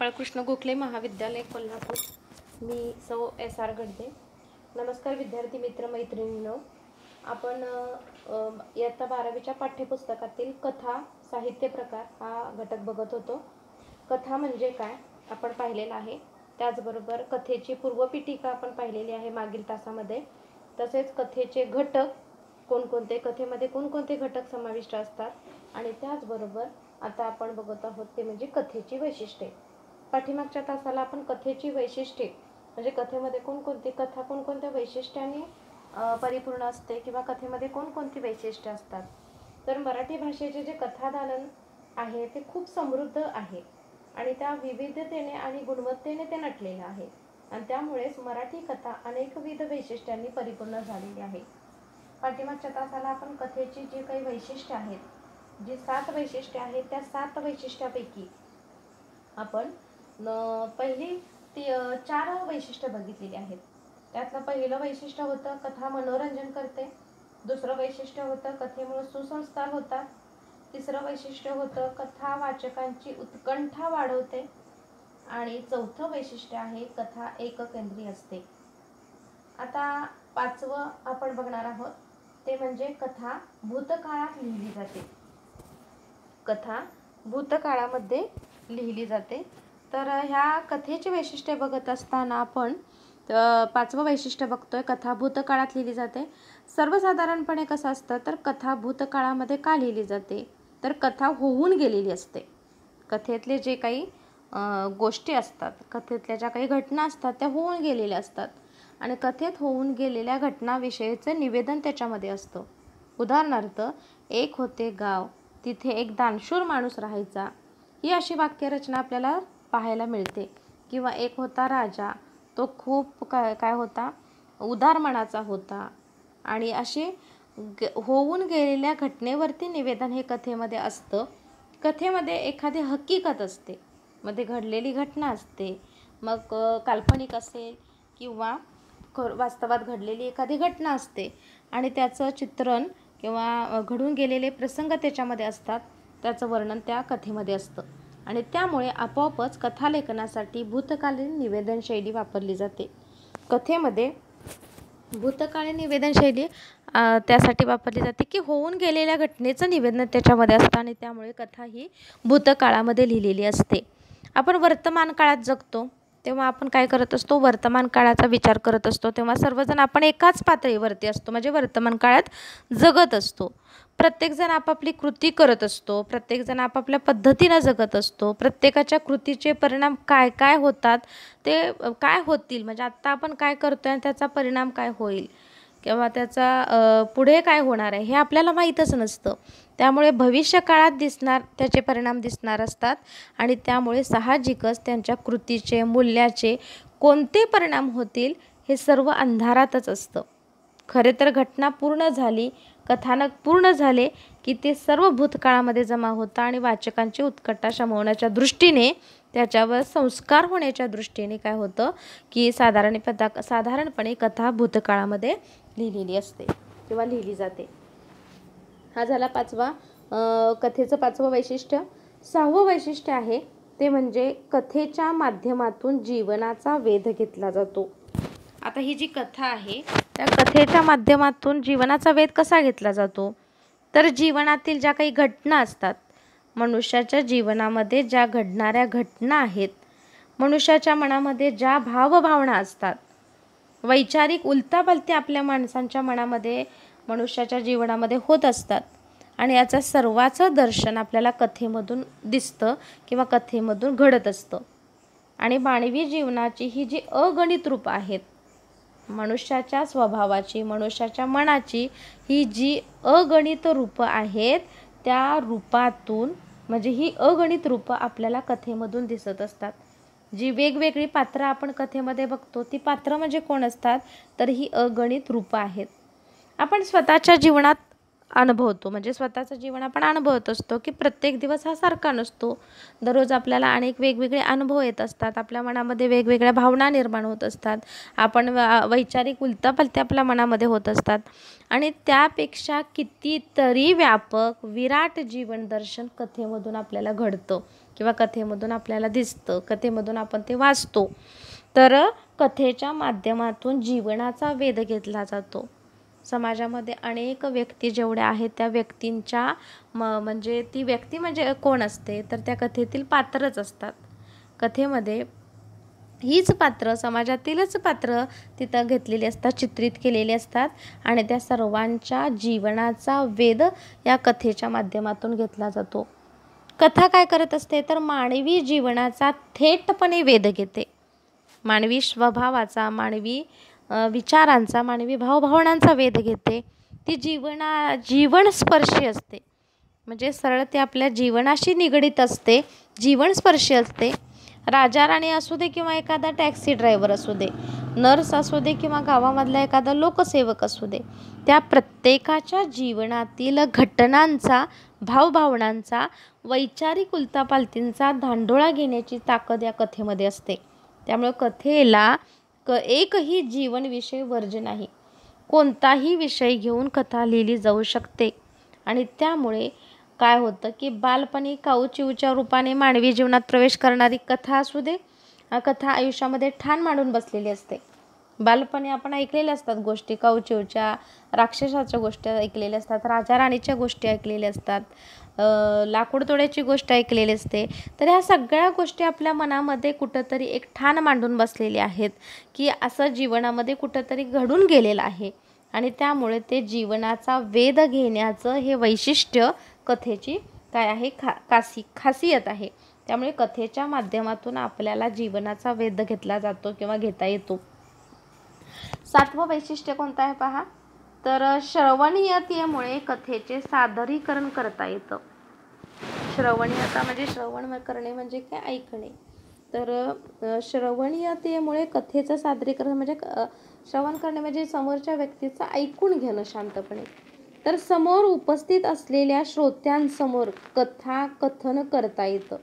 बाळकृष्ण गोखले महाविद्यालय कोल्हापूर। मी सौ एस.आर. गडदे। नमस्कार विद्यार्थी मित्र मैत्रिणींनो, आपण इयत्ता 12वीच्या पाठ्यपुस्तकातील कथा साहित्य प्रकार हा घटक बघत होतो। कथा म्हणजे काय आपण पाहिलेलं आहे, त्याचबरोबर कथेची पूर्वपीठिका आपण पाहिलेली आहे मागील तासामध्ये। तसेच कथेचे घटक कोणकोणते, कथेमध्ये कोणकोणते घटक समाविष्ट असतात आणि त्याचबरोबर आता आपण बघत आहोत ते म्हणजे कथेची वैशिष्ट्ये। पाठीमागच्या तासाला आपण कथेची वैशिष्ट्ये म्हणजे कथेमध्ये कथा कोणकोणत्या वैशिष्ट्यांनी परिपूर्ण असते किंवा कथेमध्ये कोणकोणती वैशिष्ट्ये असतात। तर मराठी भाषेचे जे कथादालन आहे ते खूप समृद्ध आहे आणि त्या विविधतेने आणि गुणवत्तेने ते नटलेलं आहे आणि त्यामुळेच मराठी कथा अनेकविध वैशिष्ट्यांनी परिपूर्ण झालेली आहे। पाठीमागच्या तासाला आपण कथेची जी काही वैशिष्ट्ये आहेत, जी 7 वैशिष्ट्ये आहेत, त्या 7 वैशिष्ट्यापैकी आपण पहिली 4 वैशिष्ट्ये बघितलेली आहेत। त्यातलं पहिलं वैशिष्ट्य होतं कथा मनोरंजन करते, दुसरं वैशिष्ट्य होतं कथेमुळे सुसंस्कार होतात, तिसरं वैशिष्ट्य होतं कथा वाचकांची उत्कंठा वाढवते आणि चौथं वैशिष्ट्य आहे कथा एककेंद्री असते। आता 5वं आपण बघणार आहोत ते म्हणजे कथा भूतकाळात लिहिली जाते। कथा भूतकाळामध्ये लिहिली जाते। तर ह्या कथेची वैशिष्ट्ये बघत असताना आपण 5वं वैशिष्ट्य बघतोय, कथा भूतकाळात लिहिली जाते। सर्वसाधारणपणे कसं असतं तर कथा भूतकाळामध्ये का लिहिली जाते तर कथा होऊन गेलेली असते। कथेतले जे काही गोष्टी असतात, कथेतल्या ज्या काही घटना असतात त्या होऊन गेलेल्या असतात आणि कथेत होऊन गेलेल्या घटनाविषयीचं निवेदन त्याच्यामध्ये असतं। उदाहरणार्थ, एक होते गाव, तिथे एक दानशूर माणूस राहायचा, ही अशी वाक्यरचना आपल्याला पाहायला मिळते। किंवा एक होता राजा, तो खूप काय होता, उदार मनाचा होता आणि असे होऊन गेलेल्या घटनेवरती निवेदन हे कथेमध्ये असतं। कथेमध्ये एखादी हकीकत असते, मध्ये घडलेली घटना असते, मग काल्पनिक असेल किंवा वास्तवात घडलेली एखादी घटना असते आणि त्याचं चित्रण किंवा घडून गेलेले प्रसंग त्याच्यामध्ये असतात, त्याचं वर्णन त्या कथेमध्ये असतं आणि त्यामुळे आपोआपच कथालेखनासाठी भूतकालीन निवेदन शैली वापरली जाते। कथेमध्ये भूतकालीन निवेदन शैली त्यासाठी वापरली जाते की होऊन गेलेल्या घटनेचं निवेदन त्याच्यामध्ये असतं आणि त्यामुळे कथा ही भूतकाळामध्ये लिहिलेली असते। आपण वर्तमान काळात जगतो तेव्हा आपण काय करत असतो, वर्तमान काळाचा विचार करत असतो, तेव्हा सर्वजण आपण एकाच पातळीवरती असतो म्हणजे वर्तमान काळात जगत असतो। प्रत्येकजण आपापली कृती करत असतो, प्रत्येकजण आपापल्या पद्धतीनं जगत असतो। प्रत्येकाच्या कृतीचे परिणाम काय काय होतात, ते काय होतील म्हणजे आत्ता आपण काय करतोय आणि त्याचा परिणाम काय होईल किंवा त्याचा पुढे काय होणार आहे हे आपल्याला माहीतच नसतं। त्यामुळे भविष्य काळात त्याचे परिणाम दिसणार असतात आणि त्यामुळे साहजिकच त्यांच्या कृतीचे, मूल्याचे कोणते परिणाम होतील हे सर्व अंधारातच असतं। खरे तर घटना पूर्ण झाली, कथानक पूर्ण झाले की ते सर्व भूतकाळामध्ये जमा होतं आणि वाचकांची उत्कंठा शमवण्याच्या दृष्टीने, त्याच्यावर संस्कार होण्याच्या दृष्टीने काय होतं की साधारणपणे कथा भूतकाळामध्ये लिहिलेली असते किंवा लिहिली जाते। हा झाला कथेचं 5वं वैशिष्ट्य। 6वं वैशिष्ट्य आहे ते म्हणजे कथेच्या माध्यमातून जीवनाचा वेध घेतला जातो। आता ही जी कथा आहे त्या कथेच्या माध्यमातून जीवनाचा वेध कसा घेतला जातो तर जीवनातील ज्या काही घटना असतात, मनुष्याच्या जीवनामध्ये ज्या घडणाऱ्या घटना आहेत, मनुष्याच्या मनामध्ये ज्या भावभावना असतात, वैचारिक उलतापालत्या आपल्या माणसांच्या मनामध्ये मनुष्याच्या जीवनामध्ये होत असतात आणि याचं सर्वाचं दर्शन आपल्याला कथेमधून दिसतं किंवा कथेमधून घडत असतं। आणि मानवी जीवनाची ही जी अगणित रूपं आहेत, मनुष्याच्या स्वभावाची, मनुष्याच्या मनाची ही जी अगणित रूपं आहेत, त्या रूपातून म्हणजे ही अगणित रूपं आपल्याला कथेमधून दिसत असतात। जी वेगवेगळी पात्रं आपण कथेमध्ये बघतो ती पात्रं म्हणजे कोण असतात तर ही अगणित रूपं आहेत। आपण स्वतःच्या जीवनात अनुभवतो म्हणजे स्वतःचं जीवन आपण अनुभवत असतो की प्रत्येक दिवस हा सारखा नसतो। दररोज आपल्याला अनेक वेगवेगळे अनुभव येत असतात, आपल्या मनामध्ये वेगवेगळ्या भावना निर्माण होत असतात, आपण वैचारिक उलतापालत्या आपल्या मनामध्ये होत असतात आणि त्यापेक्षा कितीतरी व्यापक विराट जीवन दर्शन कथेमधून आपल्याला घडतं। किंवा कथेमधून आपल्याला दिसतं, कथेमधून आपण ते वाचतो. तर कथेच्या माध्यमातून जीवनाचा वेध घेतला जातो. समाजामध्ये अनेक व्यक्ती जेवढ्या आहेत त्या व्यक्तींच्या म्हणजे ती व्यक्ती म्हणजे कोण असते, तर त्या कथेतील पात्रच असतात. कथेमध्ये हीच पात्र, समाजातीलच पात्र तिथं घेतलेली असतात, चित्रित केलेली असतात आणि त्या सर्वांच्या जीवनाचा वेध या कथेच्या माध्यमातून घेतला जातो. कथा काय करत असते, तर मानवी जीवनाचा थेटपणे वेध घेते. मानवी स्वभावाचा, मानवी विचारांचा, मानवी भावभावनांचा वेध घेते. ती जीवनस्पर्शी असते, म्हणजे सरळ ते आपल्या जीवनाशी निगडीत असते, जीवनस्पर्शी असते. राजा राणी असू दे किंवा एखादा टॅक्सी ड्रायव्हर असू दे, नर्स असू दे किंवा गावामधला एखादा लोकसेवक असू दे, त्या प्रत्येकाच्या जीवनातील घटनांचा, भावभावनांचा, वैचारिक उलथापालथींचा धांडोळा घेण्याची ताकद या कथेमध्ये असते. त्यामुळे कथेला एकही जीवन विषय वर्ज्य नाही. कोणताही विषय घेऊन कथा लिहिली जाऊ शकते. आणि त्यामुळे काय होतं की बालपणी काऊचिऊच्या रूपाने मानवी जीवनात प्रवेश करणारी कथा असू दे, कथा आयुष्यामध्ये ठाण मांडून बसलेली असते. बालपणी आपण ऐकलेल्या असतात गोष्टी, काऊचिऊच्या, राक्षसाच्या गोष्टी ऐकलेल्या असतात, राजा राणीच्या गोष्टी ऐकलेल्या असतात, लाकूड तोड्याची गोष्ट ऐकलेली असते. तर ह्या सगळ्या गोष्टी आपल्या मनामध्ये कुठंतरी एक ठाण मांडून बसलेली आहेत की असं जीवनामध्ये कुठंतरी घडून गेलेलं आहे. आणि त्यामुळे ते जीवनाचा वेध घेण्याचं हे वैशिष्ट्य कथेची काय आहे, खासियत आहे. त्यामुळे कथेच्या माध्यमातून आपल्याला जीवनाचा वेध घेतला जातो किंवा घेता येतो. 7वं वैशिष्ट्य कोणतं आहे पहा, तर श्रवणीयतेमुळे कथेचे सादरीकरण करता येतं. श्रवणीयता म्हणजे श्रवण करणे म्हणजे काय, ऐकणे. तर श्रवणीयतेमुळे कथेचं सादरीकरण म्हणजे श्रवण करणे म्हणजे समोरच्या व्यक्तीचं ऐकून घेणं शांतपणे. तर समोर उपस्थित असलेल्या श्रोत्यांसमोर कथा कथन करता येतं.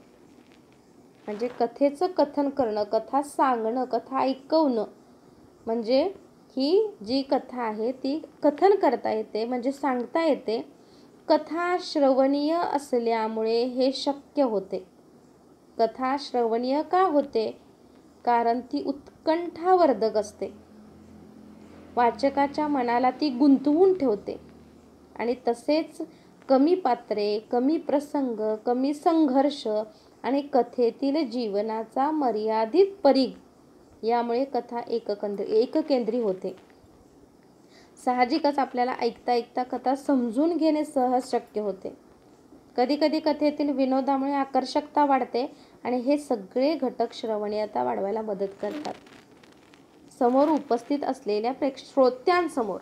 म्हणजे कथेचं कथन करणं, कथा सांगणं, कथा ऐकवणं, म्हणजे ही जी कथा आहे ती कथन करता येते, म्हणजे सांगता येते. कथा श्रवणीय असल्यामुळे हे शक्य होते. कथा श्रवणीय का होते, कारण ती उत्कंठावर्धक असते, वाचकाच्या मनाला ती गुंतवून ठेवते. आणि तसेच कमी पात्रे, कमी प्रसंग, कमी संघर्ष आणि कथेतील जीवनाचा मर्यादित परीघ यामुळे कथा एककेंद्री होते. साहजिकच आपल्याला ऐकता ऐकता कथा समजून घेणे सहज शक्य होते. कधी कधी कथेतील विनोदामुळे आकर्षकता वाढते आणि हे सगळे घटक श्रवणीयता वाढवायला मदत करतात. समोर उपस्थित असलेल्या श्रोत्यांसमोर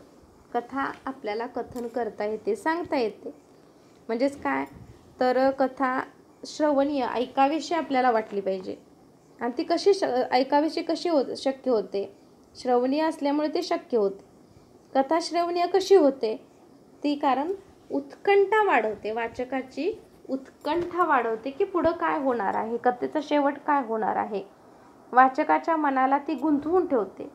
कथा आपल्याला कथन करता येते, सांगता येते. म्हणजेच काय, तर कथा श्रवणीय, ऐकावीशी आपल्याला वाटली पाहिजे. आणि ती कशी ऐकावीशी कशी शक्य होते, श्रवणीय असल्यामुळे ते शक्य होते. कथा श्रवणीय कशी होते, ती कारण उत्कंठा वाढवते, वाचकाची उत्कंठा वाढवते की पुढं काय होणार आहे, कथेचा शेवट काय होणार आहे. वाचकाच्या मनाला ती गुंतवून ठेवते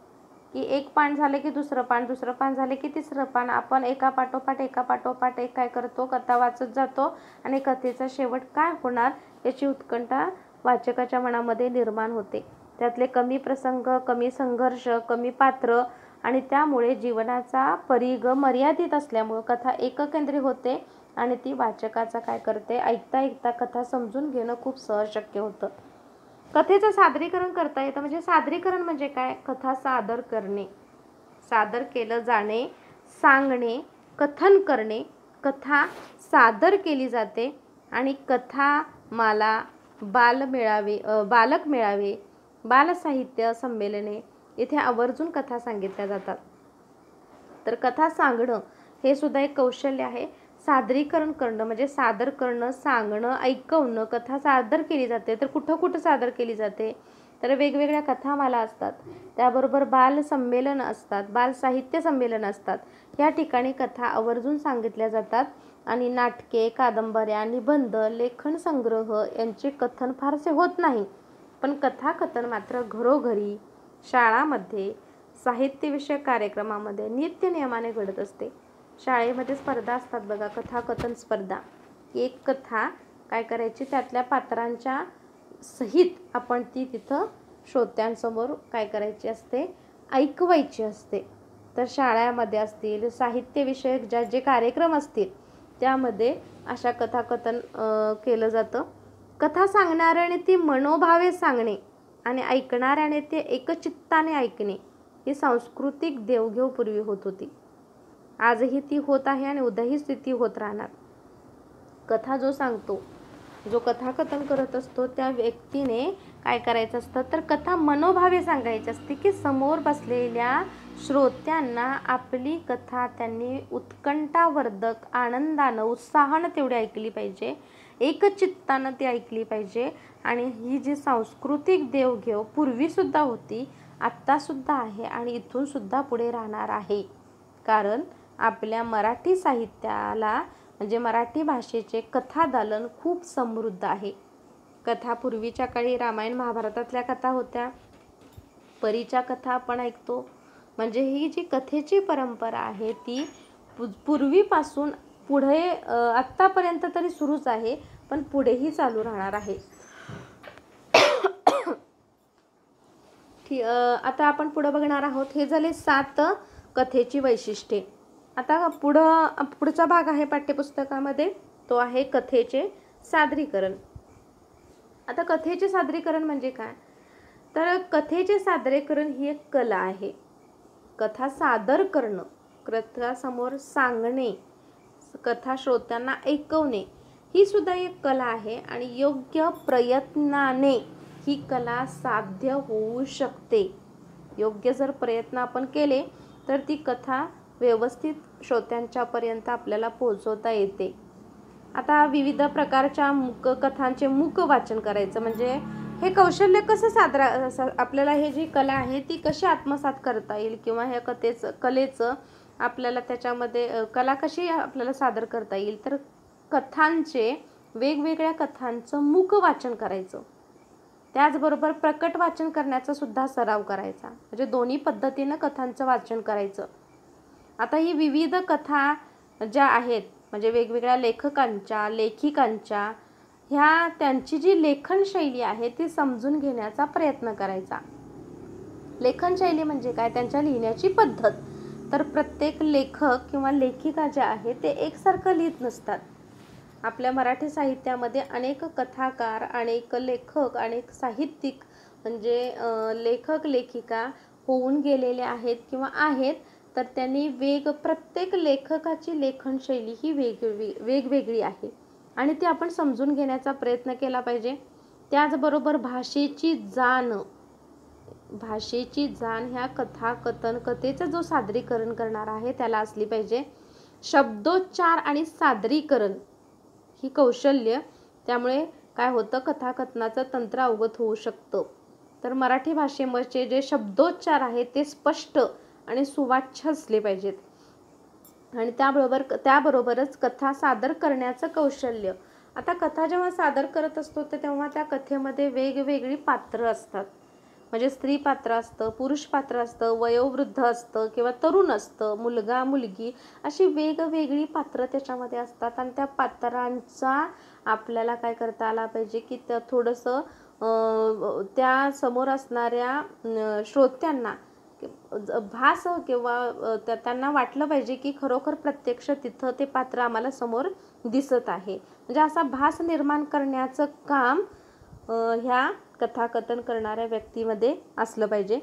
की एक पान झाले की दुसरं पान, दुसरं पान झाले की तिसरं पान, आपण एका पाठोपाठ एक काय करतो, कथा वाचत जातो आणि कथेचा शेवट काय होणार याची उत्कंठा वाचकाच्या मनामध्ये निर्माण होते. त्यातले कमी प्रसंग, कमी संघर्ष, कमी पात्र आणि त्यामुळे जीवनाचा परीघ मर्यादित असल्यामुळे कथा एककेंद्री होते आणि ती वाचकाचा काय करते, ऐकता ऐकता कथा समजून घेणं खूप सहज शक्य होतं. कथेचं सादरीकरण करता येतं. म्हणजे सादरीकरण म्हणजे काय, कथा सादर करणे, सादर केलं जाणे, सांगणे, कथन करणे. कथा सादर केली जाते आणि कथा माला, बालक मेळावे, बालसाहित्य संमेलने इथे आवर्जून कथा सांगितल्या जातात. तर कथा सांगणं हे सुद्धा एक कौशल्य आहे. सादरीकरण करणं म्हणजे सादर करणं, सांगणं, ऐकवणं. कथा सादर केली जाते तर कुठं सादर केली जाते, तर वेगवेगळ्या कथामाला असतात, त्याबरोबर बाल संमेलन असतात, बाल साहित्य संमेलन असतात. या ठिकाणी कथा आवर्जून सांगितल्या जातात आणि नाटके, कादंबऱ्या, निबंध, लेखन संग्रह यांचे कथन फारसे होत नाही. पण कथाकथन मात्र घरोघरी, शाळांमध्ये, साहित्यविषयक कार्यक्रमामध्ये नित्य नियमाने घडत असते. शाळेमध्ये स्पर्धा असतात बघा, कथाकथन स्पर्धा. एक कथा काय करायची, त्यातल्या पात्रांच्या सहित आपण ती तिथं श्रोत्यांसमोर काय करायची असते, ऐकवायची असते. तर शाळांमध्ये असतील, साहित्यविषयक जे कार्यक्रम असतील त्यामध्ये अशा कथाकथन केलं जातं. कथा सांगणाऱ्याने ती मनोभावे सांगणे आणि ऐकणाऱ्याने ते एकचित्ताने ऐकणे ही सांस्कृतिक देवघेव पूर्वी होत होती. आजही ती होत आहे आणि उद्याही स्थिती होत राहणार. कथा जो सांगतो, जो कथाकथन करत असतो त्या व्यक्तीने काय करायचं असतं, तर कथा मनोभावे सांगायची असते, की समोर बसलेल्या श्रोत्यांना आपली कथा त्यांनी उत्कंठावर्धक, आनंदानं, उत्साहानं तेवढी ऐकली पाहिजे, एकचित्तानं ती ऐकली पाहिजे. आणि ही जी सांस्कृतिक देवघेव पूर्वीसुद्धा होती, आत्तासुद्धा आहे आणि इथूनसुद्धा पुढे राहणार आहे. कारण आपल्या मराठी साहित्याला म्हणजे मराठी भाषेचे कथादालन खूप समृद्ध आहे. कथा पूर्वीच्या काळी रामायण महाभारतातल्या कथा होत्या, परीच्या कथा आपण ऐकतो. म्हणजे ही जी कथेची परंपरा आहे ती पूर्वीपासून पुढे आत्तापर्यंत तरी सुरूच आहे, पण पुढेही चालू राहणार आहे. आता आपण पुढं बघणार आहोत. हे झाले 7 कथेची वैशिष्ट्ये. आता पुढचा भाग आहे पाठ्यपुस्तकामध्ये, तो आहे कथेचे सादरीकरण. आता कथेचे सादरीकरण म्हणजे काय, तर कथेचे सादरीकरण ही एक कला आहे. कथा सादर करणं, कथासमोर सांगणे, कथा श्रोत्यांना ऐकवणे ही सुद्धा एक कला आहे आणि योग्य प्रयत्नाने ही कला साध्य होऊ शकते. योग्य जर प्रयत्न आपण केले तर ती कथा व्यवस्थित श्रोत्यांच्यापर्यंत आपल्याला पोहोचवता येते. आता विविध प्रकारच्या कथांचे मूक वाचन करायचं म्हणजे हे कौशल्य कसं आपल्याला हे जी कला आहे ती कशी आत्मसात करता येईल, किंवा ह्या कलेचं आपल्याला त्याच्यामध्ये कला कशी आपल्याला सादर करता येईल, तर वेगवेगळ्या कथांचं मूक वाचन करायचं. त्याचबरोबर प्रकट वाचन करण्याचा सुद्धा सराव करायचा. म्हणजे दोन्ही पद्धतीनं कथांचं वाचन करायचं. आता ही विविध कथा ज्या आहेत म्हणजे वेगवेगळ्या लेखकांच्या, लेखिकांच्या, ह्या त्यांची जी लेखनशैली आहे ती समजून घेण्याचा प्रयत्न करायचा. लेखनशैली म्हणजे काय, त्यांच्या लिहिण्याची पद्धत. तर प्रत्येक लेखक किंवा लेखिका ज्या आहेत ते एकसारखं लिहित नसतात. आपल्या मराठी साहित्यामध्ये अनेक कथाकार, अनेक लेखक, अनेक साहित्यिक म्हणजे लेखक लेखिका होऊन गेलेले आहेत किंवा आहेत. तर त्यांनी प्रत्येक लेखकाची लेखनशैली ही वेगवेगळी आहे आणि ती आपण समजून घेण्याचा प्रयत्न केला पाहिजे. त्याचबरोबर भाषेची जाण ह्या कथेचं जो सादरीकरण करणार आहे त्याला असली पाहिजे. शब्दोच्चार आणि सादरीकरण ही कौशल्य, त्यामुळे काय होतं, कथाकथनाचं तंत्र अवगत होऊ शकतं. तर मराठी भाषेमध्ये जे शब्दोच्चार आहेत ते स्पष्ट आणि सुवाच्य असले पाहिजेत. आणि त्याबरोबरच कथा सादर करण्याचं कौशल्य. आता कथा जेव्हा सादर करत असतो तर तेव्हा त्या कथेमध्ये वेगवेगळी पात्र असतात. म्हणजे स्त्री पात्र असतं, पुरुष पात्र असतं, वयोवृद्ध असतं किंवा तरुण असतं, मुलगा मुलगी, अशी वेगवेगळी पात्र त्याच्यामध्ये असतात. आणि त्या पात्रांचा आपल्याला काय करता आला पाहिजे की थोडंसं त्या समोर असणाऱ्या श्रोत्यांना भास किंवा त्यांना वाटलं पाहिजे की खरोखर प्रत्यक्ष तिथं ते पात्र आम्हाला समोर दिसत आहे. म्हणजे असा भास निर्माण करण्याचं काम ह्या कथाकथन करणाऱ्या व्यक्तीमध्ये असलं पाहिजे.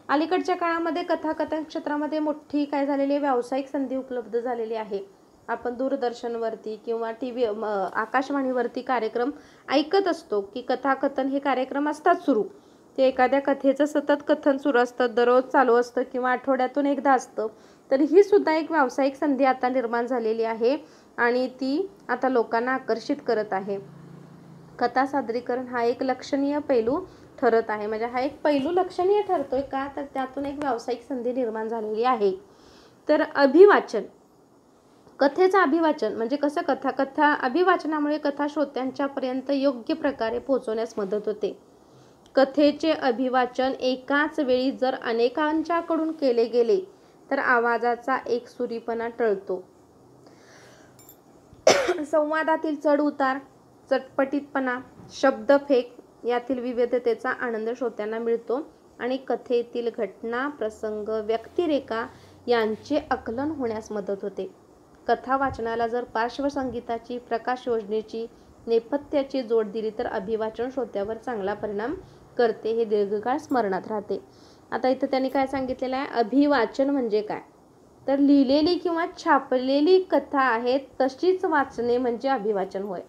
अलीकडच्या काळामध्ये कथाकथन क्षेत्रामध्ये मोठी काय झालेली व्यावसायिक संधी उपलब्ध झालेली आहे. आपण दूरदर्शनवरती किंवा आकाशवाणीवरती कार्यक्रम ऐकत असतो की कथाकथन हे कार्यक्रम असतात सुरू. ते एखाद्या कथेचं सतत कथन सुरू असतं, दररोज चालू असतं किंवा आठवड्यातून एकदा असतं. तर ही सुद्धा एक व्यावसायिक संधी आता निर्माण झालेली आहे आणि ती आता लोकांना आकर्षित करत आहे. कथा सादरीकरण हा एक लक्षणीय पैलू ठरत आहे. म्हणजे हा एक पैलू लक्षणीय ठरतोय का, तर त्यातून एक व्यावसायिक संधी निर्माण झालेली आहे. तर अभिवाचन, कथेचं अभिवाचन म्हणजे कसं, कथा अभिवाचनामुळे कथा श्रोत्यांच्यापर्यंत योग्य प्रकारे पोहोचवण्यास मदत होते. कथेचे अभिवाचन एकाच वेळी जर अनेकांच्याकडून केले गेले तर आवाजाचा एकसुरीपणा टळतो. संवादातील चढ उतार चटपटीतपणा, शब्दफेक यातील विविधतेचा आनंद श्रोत्यांना मिळतो आणि कथेतील घटना, प्रसंग, व्यक्तिरेखा यांचे आकलन होण्यास मदत होते. कथा वाचनाला जर पार्श्वसंगीताची, प्रकाशयोजनेची, नेपथ्याची जोड दिली तर अभिवाचन श्रोत्यावर चांगला परिणाम करते, हे दीर्घकाळ स्मरणात राहते. आता इथं त्यांनी काय सांगितलेलं आहे, अभिवाचन म्हणजे काय, तर लिहिलेली किंवा छापलेली कथा आहे तशीच वाचणे म्हणजे अभिवाचन होय.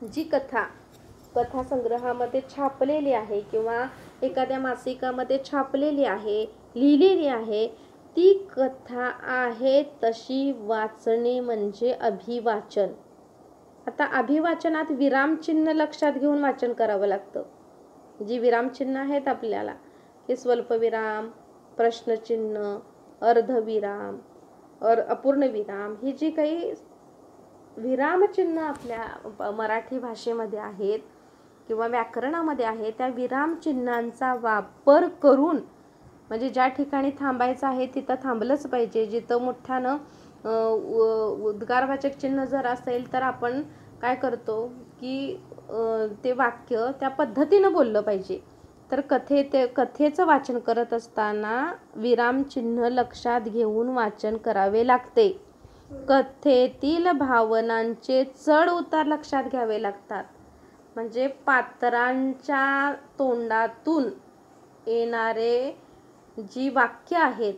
जी कथा संग्रहामध्ये छापलेली आहे किंवा एखाद्या मासिकामध्ये छापलेली आहे, लिहिलेली आहे, ती कथा आहे तशी वाचणे म्हणजे अभिवाचन. आता अभिवाचनात विरामचिन्ह लक्षात घेऊन वाचन करावं लागतं. जी विरामचिन्ह आहेत आपल्याला, की स्वल्पविराम, प्रश्नचिन्ह, अर्धविराम, अपूर्ण विराम, ही जी काही विरामचिन्ह आपल्या मराठी भाषेमध्ये आहेत किंवा व्याकरणामध्ये आहेत, त्या विरामचिन्हांचा वापर करून, म्हणजे ज्या ठिकाणी थांबायचं आहे तिथं थांबलंच पाहिजे. जिथं मोठ्यानं उद्गारवाचक चिन्ह जर असेल तर आपण काय करतो की ते वाक्य त्या पद्धतीनं बोललं पाहिजे. तर कथेचं वाचन करत असताना विरामचिन्ह लक्षात घेऊन वाचन करावे लागते. कथेतील भावनांचे चढ उतार लक्षात घ्यावे लागतात. म्हणजे पात्रांच्या तोंडातून येणारे जी वाक्य आहेत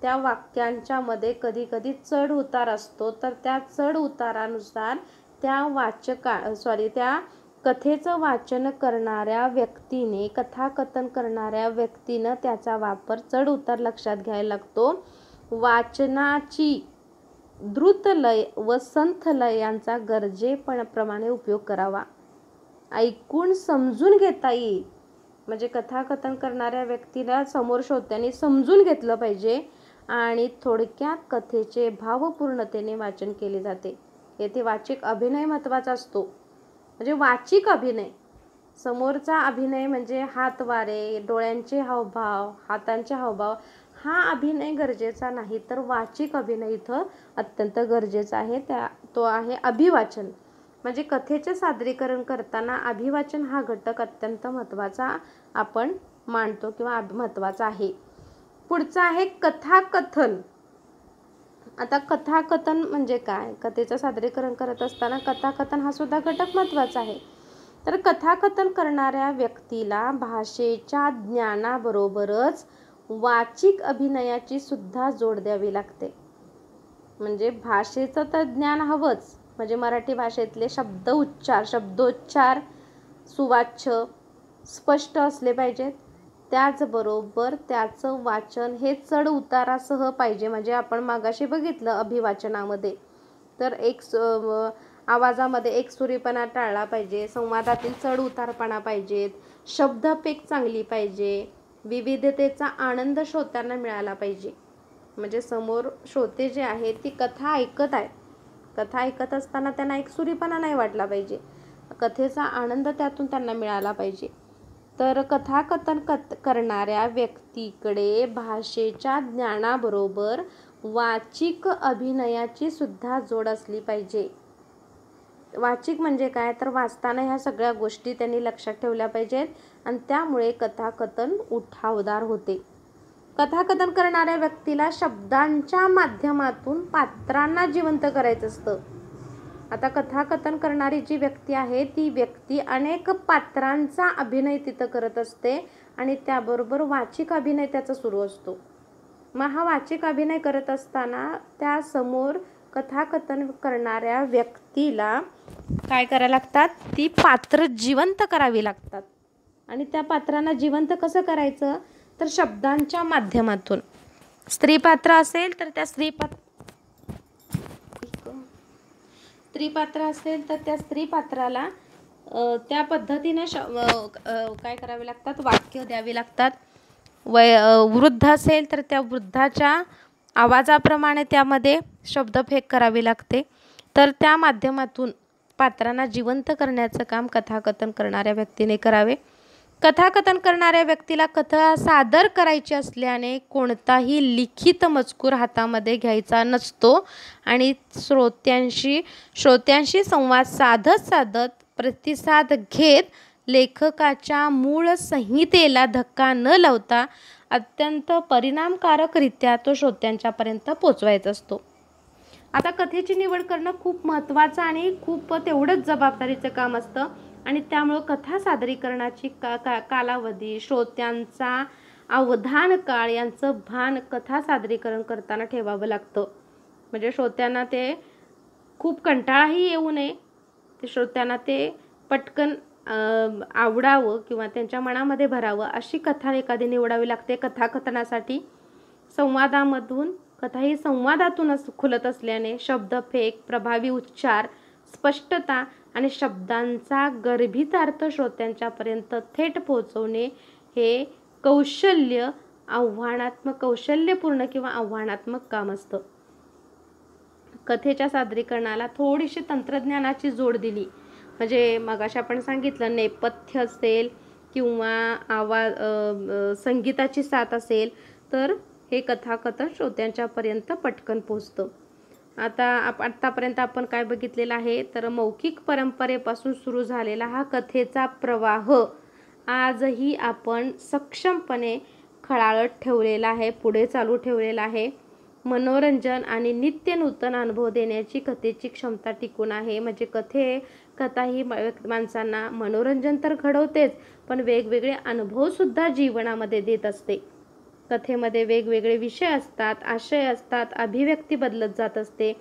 त्या वाक्यांच्या मध्ये कधी कधी चढ उतार असतो. तर त्या चढ उतारानुसार त्या कथेचं वाचन करणाऱ्या व्यक्तीने, कथाकथन करणाऱ्या व्यक्तीनं त्याचा वापर चढ उतार लक्षात घ्यायला लागतो. वाचनाची द्रुतलय व संथलय यांचा गरजेप्रमाणे उपयोग करावा. ऐकून समजून घेता येईल, म्हणजे कथाकथन करणाऱ्या व्यक्तीला समोर श्रोत्यांनी समजून घेतलं पाहिजे आणि थोडक्यात कथेचे भावपूर्णतेने वाचन केले जाते. येथे वाचिक अभिनय महत्त्वाचा असतो. म्हणजे वाचिक अभिनय, समोरचा अभिनय म्हणजे हातवारे, डोळ्यांचे हावभाव, हातांचे हावभाव, हा अभिनय गरजेचा नाही, तर वाचिक अभिनय इथं अत्यंत गरजेचा आहे. तो आहे अभिवाचन. म्हणजे कथेचे सादरीकरण करताना अभिवाचन हा घटक अत्यंत महत्त्वाचा आपण मानतो किंवा महत्त्वाचा आहे. पुढचा आहे कथाकथन. आता कथाकथन म्हणजे काय, कथेचं सादरीकरण करत असताना कथाकथन हा सुद्धा घटक महत्त्वाचा आहे. तर कथाकथन करणाऱ्या व्यक्तीला भाषेच्या ज्ञानाबरोबरच वाचिक अभिनयाची सुद्धा जोड द्यावी लागते. म्हणजे भाषेचं तर ज्ञान हवंच, म्हणजे मराठी भाषेतले शब्दोच्चार सुवाच्य स्पष्ट असले पाहिजेत. त्याचबरोबर त्याचं वाचन हे चढ उतारासह पाहिजे. म्हणजे आपण मागाशी बघितलं अभिवाचनामध्ये, तर आवाजामध्ये एकसुरीपणा टाळला पाहिजे, संवादातील चढ उतारपणा पाहिजेत, शब्दपेक चांगली पाहिजे, विविधतेचा आनंद श्रोत्यांना मिळाला पाहिजे. म्हणजे समोर श्रोते जे आहेत ती कथा ऐकत आहेत, कथा ऐकत असताना त्यांना एकसुरीपणा नाही वाटला पाहिजे, कथेचा आनंद त्यातून त्यांना मिळाला पाहिजे. तर कथाकथन करणाऱ्या व्यक्तीकडे भाषेच्या ज्ञानाबरोबर वाचिक अभिनयाची सुद्धा जोड असली पाहिजे. वाचिक म्हणजे काय, तर वाचताना ह्या सगळ्या गोष्टी त्यांनी लक्षात ठेवल्या पाहिजेत आणि त्यामुळे कथाकथन उठावदार होते. कथाकथन करणाऱ्या व्यक्तीला शब्दांच्या माध्यमातून पात्रांना जिवंत करायचं असतं. आता कथाकथन करणारी जी व्यक्ती आहे ती व्यक्ती अनेक पात्रांचा अभिनय तिथं करत असते आणि त्याबरोबर वाचिक अभिनय त्याचा सुरू असतो. मग हा वाचिक अभिनय करत असताना त्या समोर कथाकथन करणाऱ्या व्यक्तीला काय करायला लागतात, ती पात्र जिवंत करावी लागतात. आणि त्या पात्रांना जिवंत कसं करायचं, तर शब्दांच्या माध्यमातून. स्त्रीपात्र असेल तर त्या स्त्रीपात्र असेल तर त्या स्त्रीपात्राला त्या पद्धतीने काय करावे लागतात, वाक्य द्यावी लागतात. वृद्ध असेल तर त्या वृद्धाच्या आवाजाप्रमाणे त्यामध्ये शब्दफेक करावी लागते. तर त्या माध्यमातून पात्रांना जिवंत करण्याचं काम कथाकथन करणाऱ्या व्यक्तीने करावे. कथाकथन करणाऱ्या व्यक्तीला कथा सादर करायची असल्याने कोणताही लिखित मजकूर हातामध्ये घ्यायचा नसतो आणि श्रोत्यांशी संवाद साधत प्रतिसाद घेत लेखकाच्या मूळ संहितेला धक्का न लावता अत्यंत परिणामकारकरित्या तो श्रोत्यांच्यापर्यंत पोचवायचा असतो. आता कथेची निवड करणं खूप महत्त्वाचं आणि खूप तेवढंच जबाबदारीचं काम असतं आणि त्यामुळं कथा सादरीकरणाची कालावधी, श्रोत्यांचा अवधान काळ यांचं भान कथा सादरीकरण करताना ठेवावं लागतं. म्हणजे श्रोत्यांना ते खूप कंटाळाही येऊ नये, श्रोत्यांना ते पटकन आवडावं किंवा त्यांच्या मनामध्ये भरावं अशी कथा एखादी निवडावी लागते. कथाकथनासाठी कथा ही संवादातूनच खुलत असल्याने शब्दफेक, प्रभावी उच्चार, स्पष्टता आणि शब्दांचा गर्भित अर्थ श्रोत्यांच्यापर्यंत थेट पोहोचवणे हे कौशल्यपूर्ण किंवा आव्हानात्मक काम असतं. कथेच्या सादरीकरणाला थोडीशी तंत्रज्ञानाची जोड दिली म्हणजे मगाशी आपण सांगितलं नेपथ्य असेल किंवा संगीताची साथ असेल तर हे कथाकथन श्रोत्यांच्यापर्यंत पटकन पोचतं. आतापर्यंत आपण काय बघितलेलं आहे तर मौखिक परंपरेपासून सुरू झालेला हा कथेचा प्रवाह आजही आपण सक्षमपणे खळाळत ठेवलेला आहे, पुढे चालू ठेवलेला आहे. मनोरंजन आणि नित्य नूतन अनुभव देण्याची कथेची क्षमता टिकून आहे. म्हणजे कथा ही माणसांना मनोरंजन तर घडवतेच पण वेगवेगळे अनुभवसुद्धा जीवनामध्ये देत असते. कथेमध्ये वेगवेगळे विषय असतात, आशय असतात, अभिव्यक्ती बदलत जात असते,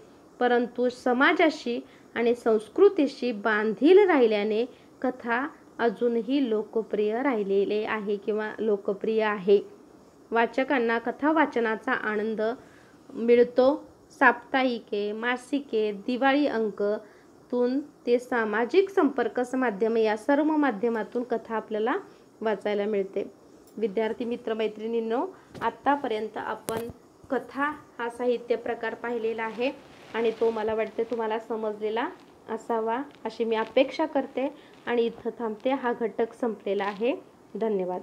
परंतु समाजाशी आणि संस्कृतीशी बांधील राहिल्याने कथा अजूनही लोकप्रिय राहिलेले आहे किंवा लोकप्रिय आहे. वाचकांना कथा वाचनाचा आनंद मिळतो. साप्ताहिके, मासिके, दिवाळी अंकतून ते सामाजिक संपर्क माध्यम या सर्व माध्यमातून कथा आपल्याला वाचायला मिळते. विद्यार्थी मित्रमैत्रिणींनो, आत्तापर्यंत आपण कथा हा साहित्य प्रकार पाहिलेला आहे आणि तो मला वाटते तुम्हाला समजलेला असावा अशी मी अपेक्षा करते आणि इथं थांबते. हा घटक संपलेला आहे. धन्यवाद.